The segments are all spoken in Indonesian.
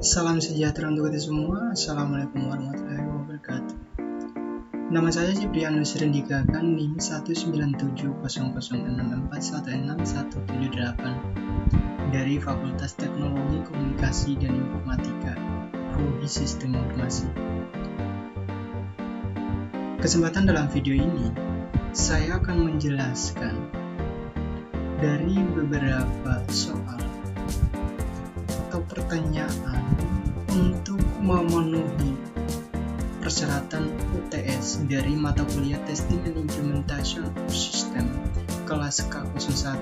Salam sejahtera untuk kita semua. Assalamualaikum warahmatullahi wabarakatuh. Nama saya Ciprianus Rendikakan NIM 1970064161778 dari Fakultas Teknologi Komunikasi dan Informatika, Prodi Sistem Informasi. Kesempatan dalam video ini, saya akan menjelaskan dari beberapa soal atau pertanyaan untuk memenuhi persyaratan UTS dari mata kuliah Testing and Implementation of System kelas K01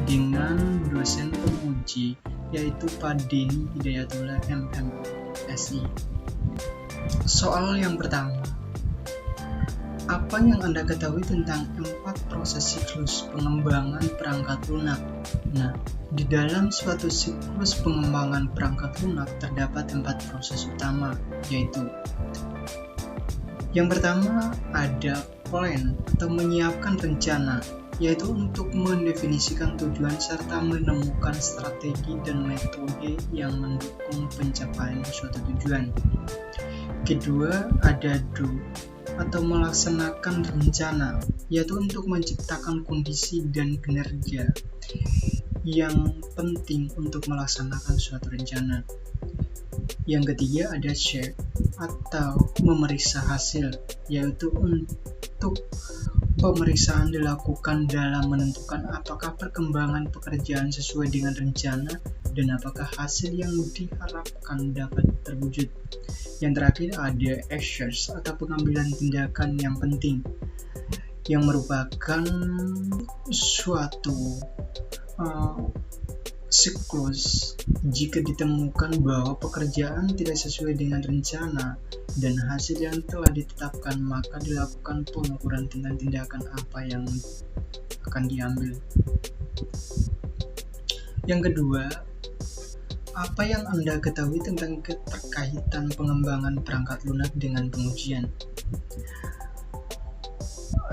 dengan dosen penguji yaitu Pak Denny Hidayatullah MMSI. Soal yang pertama, apa yang Anda ketahui tentang 4 proses siklus pengembangan perangkat lunak? Nah, di dalam suatu siklus pengembangan perangkat lunak terdapat 4 proses utama, yaitu yang pertama ada plan atau menyiapkan rencana, yaitu untuk mendefinisikan tujuan serta menemukan strategi dan metode yang mendukung pencapaian suatu tujuan. Kedua ada do atau melaksanakan rencana, yaitu untuk menciptakan kondisi dan kinerja yang penting untuk melaksanakan suatu rencana. Yang ketiga ada check atau memeriksa hasil, yaitu untuk pemeriksaan dilakukan dalam menentukan apakah perkembangan pekerjaan sesuai dengan rencana dan apakah hasil yang diharapkan dapat terwujud. Yang terakhir ada actions atau pengambilan tindakan yang penting, yang merupakan suatu siklus jika ditemukan bahwa pekerjaan tidak sesuai dengan rencana dan hasil yang telah ditetapkan, maka dilakukan pengukuran tentang tindakan apa yang akan diambil. Yang kedua, apa yang Anda ketahui tentang keterkaitan pengembangan perangkat lunak dengan pengujian?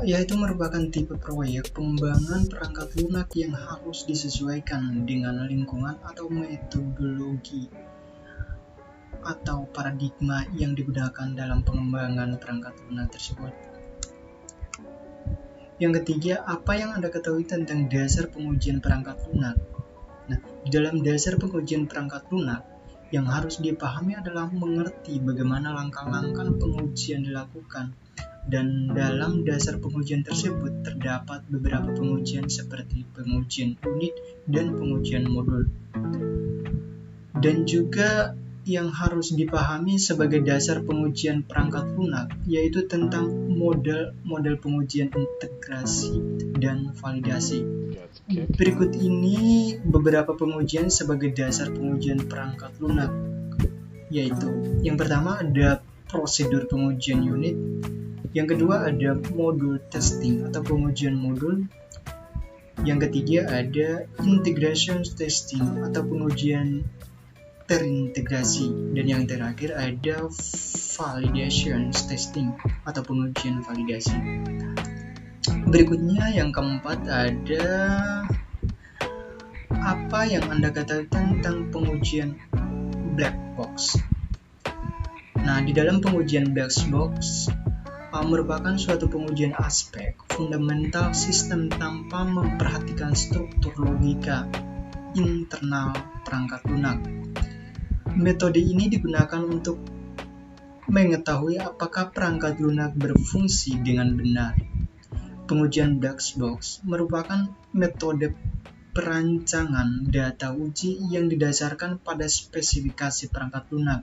Yaitu merupakan tipe proyek pengembangan perangkat lunak yang harus disesuaikan dengan lingkungan atau metodologi atau paradigma yang digunakan dalam pengembangan perangkat lunak tersebut. Yang ketiga, apa yang Anda ketahui tentang dasar pengujian perangkat lunak? Nah, di dalam dasar pengujian perangkat lunak, yang harus dipahami adalah mengerti bagaimana langkah-langkah pengujian dilakukan. Dan dalam dasar pengujian tersebut terdapat beberapa pengujian seperti pengujian unit dan pengujian modul. Dan juga yang harus dipahami sebagai dasar pengujian perangkat lunak yaitu tentang model pengujian integrasi dan validasi. Berikut ini beberapa pengujian sebagai dasar pengujian perangkat lunak, yaitu yang pertama ada prosedur pengujian unit, yang kedua ada modul testing atau pengujian modul, yang ketiga ada integration testing atau pengujian terintegrasi, dan yang terakhir ada validation testing atau pengujian validasi. Berikutnya yang keempat ada apa yang Anda ketahui tentang pengujian black box. Nah, di dalam pengujian black box merupakan suatu pengujian aspek fundamental sistem tanpa memperhatikan struktur logika internal perangkat lunak. Metode ini digunakan untuk mengetahui apakah perangkat lunak berfungsi dengan benar. Pengujian black box merupakan metode perancangan data uji yang didasarkan pada spesifikasi perangkat lunak.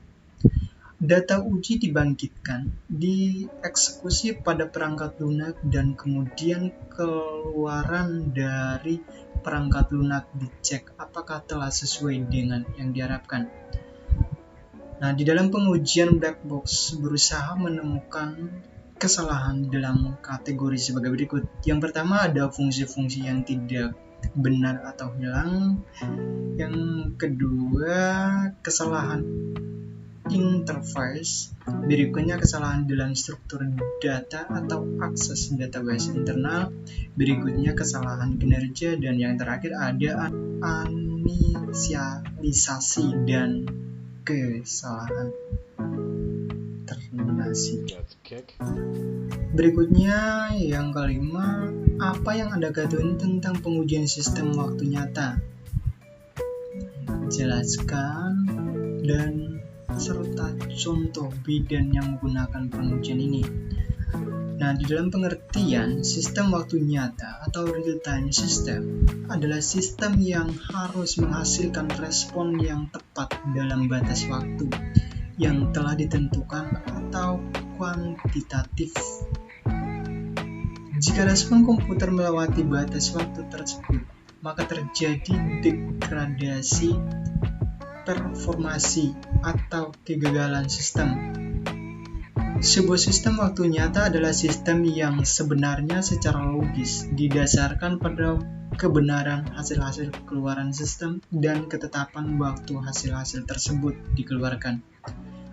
Data uji dibangkitkan, dieksekusi pada perangkat lunak, dan kemudian keluaran dari perangkat lunak dicek apakah telah sesuai dengan yang diharapkan. Nah, di dalam pengujian black box berusaha menemukan kesalahan dalam kategori sebagai berikut. Yang pertama ada fungsi-fungsi yang tidak benar atau hilang. Yang kedua, kesalahan interface. Berikutnya kesalahan dalam struktur data atau akses database internal. Berikutnya kesalahan kinerja, dan yang terakhir ada inisialisasi dan kesalahan terminasi. Berikutnya yang kelima, apa yang Anda ketahui tentang pengujian sistem waktu nyata? Jelaskan dan serta contoh bidang yang menggunakan pengujian ini. Nah, di dalam pengertian, sistem waktu nyata atau real-time system adalah sistem yang harus menghasilkan respon yang tepat dalam batas waktu yang telah ditentukan atau kuantitatif. Jika respon komputer melewati batas waktu tersebut, maka terjadi degradasi performasi atau kegagalan sistem. Sebuah sistem waktu nyata adalah sistem yang sebenarnya secara logis didasarkan pada kebenaran hasil-hasil keluaran sistem dan ketetapan waktu hasil-hasil tersebut dikeluarkan.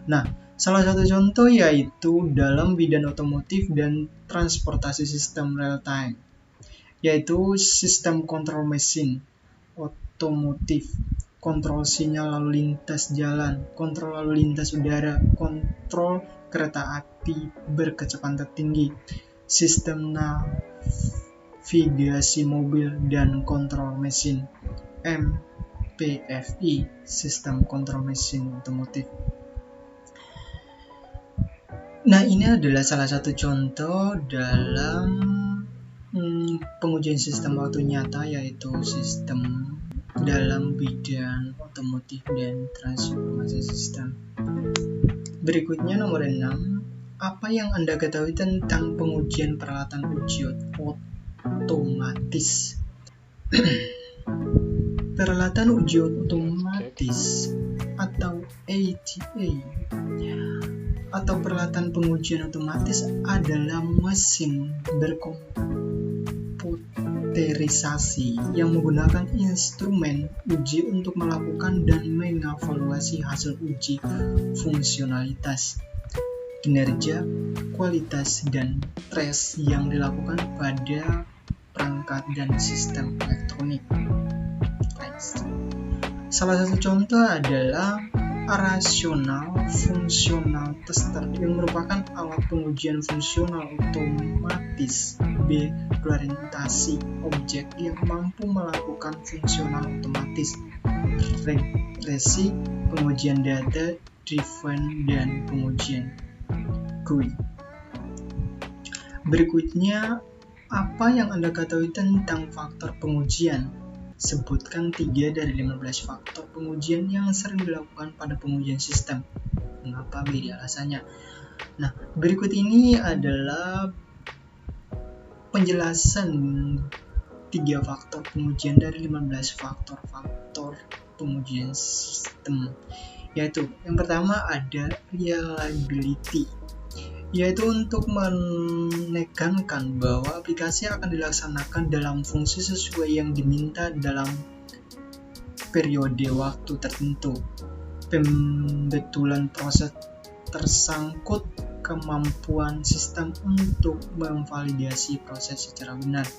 Nah, salah satu contoh yaitu dalam bidang otomotif dan transportasi sistem real time, yaitu sistem kontrol mesin otomotif, kontrol sinyal lalu lintas jalan, kontrol lalu lintas udara, kontrol kereta api berkecepatan tinggi, sistem navigasi mobil, dan kontrol mesin MPFI, sistem kontrol mesin otomotif. Nah, ini adalah salah satu contoh dalam pengujian sistem waktu nyata, yaitu sistem dalam bidang otomotif dan transformasi sistem. Berikutnya nomor 6, apa yang Anda ketahui tentang pengujian peralatan uji otomatis? Peralatan uji otomatis atau ATA atau peralatan pengujian otomatis adalah mesin berkomputerisasi yang menggunakan instrumen uji untuk melakukan dan mengevaluasi hasil uji fungsionalitas, kinerja, kualitas, dan tes yang dilakukan pada perangkat dan sistem elektronik. Salah satu contoh adalah rasional fungsional tester yang merupakan alat pengujian fungsional otomatis berorientasi objek yang mampu melakukan fungsional otomatis, regresi, pengujian data driven, dan pengujian GUI. Berikutnya, apa yang Anda ketahui tentang faktor pengujian? Sebutkan 3 dari 15 faktor pengujian yang sering dilakukan pada pengujian sistem. Mengapa beda alasannya? Nah, berikut ini adalah penjelasan 3 faktor pengujian dari 15 faktor pengujian sistem. Yaitu, yang pertama ada reliability, yaitu untuk menekankan bahwa aplikasi akan dilaksanakan dalam fungsi sesuai yang diminta dalam periode waktu tertentu. Pembetulan proses tersangkut kemampuan sistem untuk memvalidasi proses secara benar.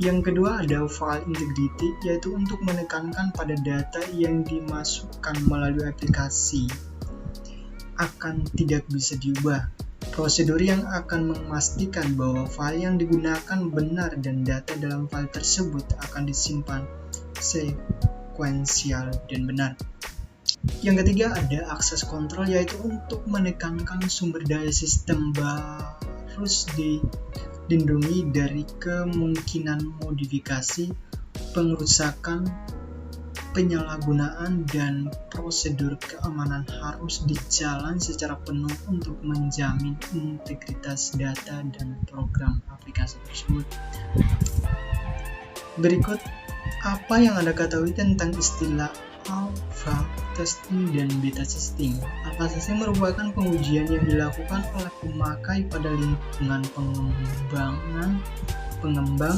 Yang kedua ada file integrity, yaitu untuk menekankan pada data yang dimasukkan melalui aplikasi akan tidak bisa diubah. Prosedur yang akan memastikan bahwa file yang digunakan benar dan data dalam file tersebut akan disimpan sekuensial dan benar. Yang ketiga ada access control, yaitu untuk menekankan sumber daya sistem harus dilindungi dari kemungkinan modifikasi, pengerusakan, penyalahgunaan, dan prosedur keamanan harus dijalan secara penuh untuk menjamin integritas data dan program aplikasi tersebut. Berikut apa yang Anda ketahui tentang istilah alpha testing dan beta testing. Alpha testing merupakan pengujian yang dilakukan oleh pemakai pada lingkungan pengembang.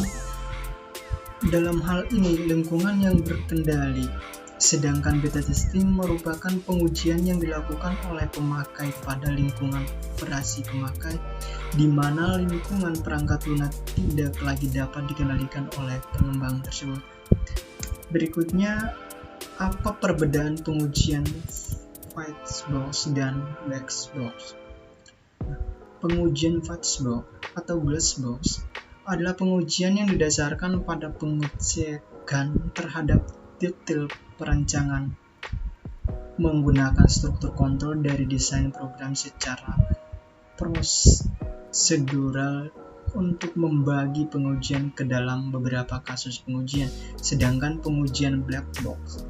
Dalam hal ini, lingkungan yang berkendali. Sedangkan beta testing merupakan pengujian yang dilakukan oleh pemakai pada lingkungan operasi pemakai, di mana lingkungan perangkat lunak tidak lagi dapat dikendalikan oleh pengembang tersebut. Berikutnya Apa perbedaan pengujian Whitebox dan Blackbox? Pengujian Whitebox atau Glassbox adalah pengujian yang didasarkan pada pengecekan terhadap detail perancangan menggunakan struktur kontrol dari desain program secara prosedural untuk membagi pengujian ke dalam beberapa kasus pengujian. Sedangkan pengujian black box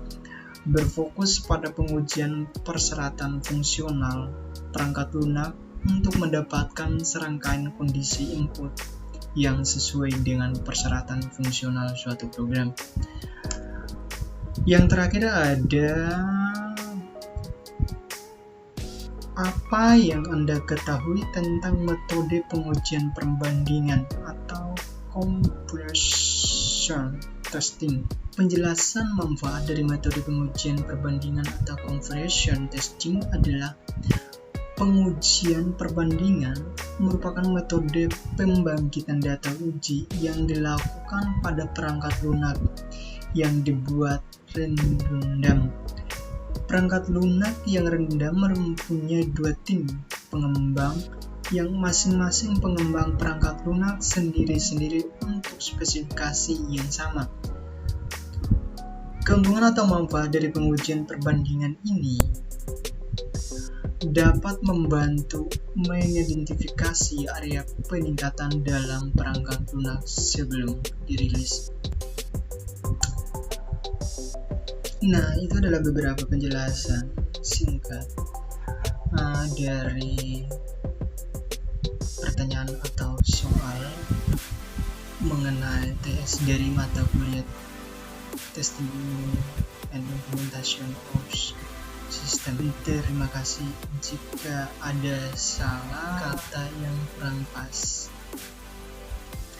berfokus pada pengujian persyaratan fungsional perangkat lunak untuk mendapatkan serangkaian kondisi input yang sesuai dengan persyaratan fungsional suatu program. Yang terakhir ada apa yang Anda ketahui tentang metode pengujian perbandingan atau comparison testing. Penjelasan manfaat dari metode pengujian perbandingan atau comparison testing adalah pengujian perbandingan merupakan metode pembangkitan data uji yang dilakukan pada perangkat lunak yang dibuat random. Perangkat lunak yang random mempunyai dua tim pengembang yang masing-masing pengembang perangkat lunak sendiri-sendiri untuk spesifikasi yang sama. Keuntungan atau manfaat dari pengujian perbandingan ini dapat membantu mengidentifikasi area peningkatan dalam perangkat lunak sebelum dirilis. Nah, itu adalah beberapa penjelasan singkat dari pertanyaan atau soal mengenai TS dari mata kuliah Testing and Implementation of System. Terima kasih. Jika ada salah kata yang kurang pas,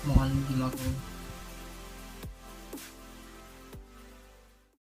mohon dimaklumi.